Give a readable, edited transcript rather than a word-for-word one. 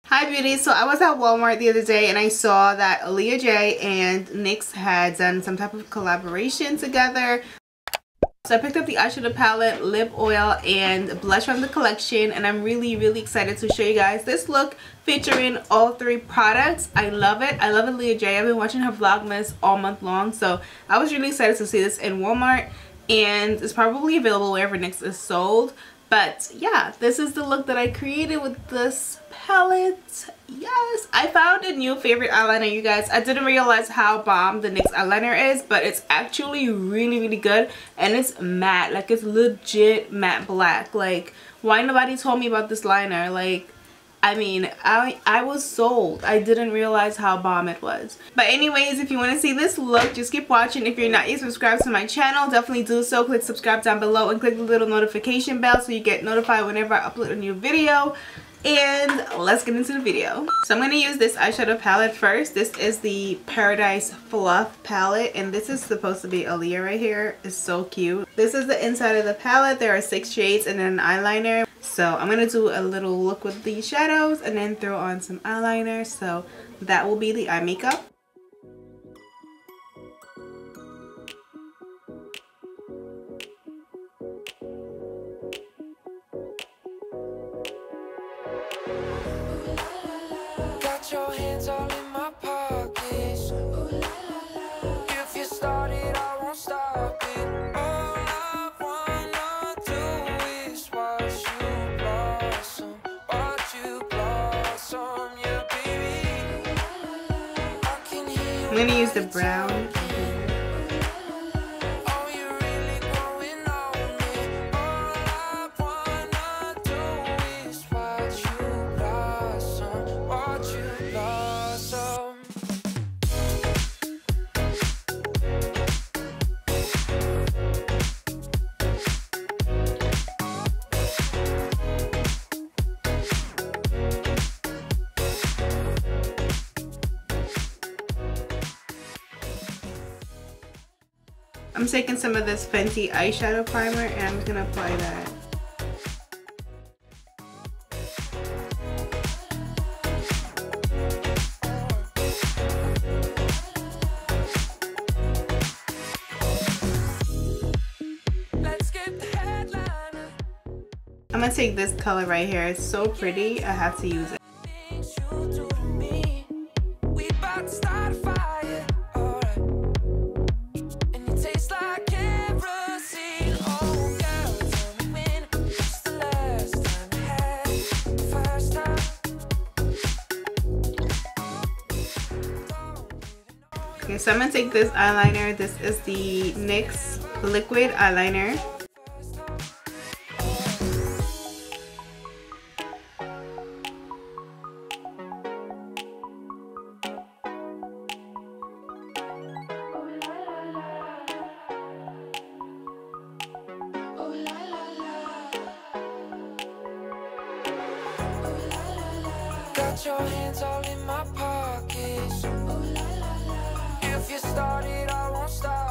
Hi beauties, so I was at Walmart the other day and I saw that Aaliyah Jay and NYX had done some type of collaboration together. So I picked up the eyeshadow palette, lip oil, and blush from the collection, and I'm really excited to show you guys this look featuring all three products. I love it. I love Aaliyah Jay. I've been watching her Vlogmas all month long, so I was really excited to see this in Walmart, and it's probably available wherever NYX is sold. But yeah, this is the look that I created with this palette. Yes, I found a new favorite eyeliner, you guys. I didn't realize how bomb the NYX eyeliner is, but it's actually really good, and it's matte. Like, it's legit matte black. Like, why nobody told me about this liner? Like, I mean, I was sold. I didn't realize how bomb it was. But anyways, if you want to see this look, just keep watching. If you're not yet subscribed to my channel, definitely do so. Click subscribe down below and click the little notification bell so you get notified whenever I upload a new video. And let's get into the video. So I'm going to use this eyeshadow palette first. This is the Paradise Fluff palette, and this is supposed to be Aaliyah right here. It's so cute. This is the inside of the palette. There are 6 shades and then an eyeliner. So I'm going to do a little look with these shadows and then throw on some eyeliner. So that will be the eye makeup. Your hands all in my pockets. If you started, I won't stop it. All I wanna do is watch you blossom, yeah, baby. I can hear. I'm gonna use the brown. I'm taking some of this Fenty eyeshadow primer and I'm just gonna apply that. I'm gonna take this color right here. It's so pretty, I have to use it. Okay, so I'm gonna take this eyeliner. This is the NYX liquid eyeliner. Got your hands all in my pockets. If you started, I won't stop.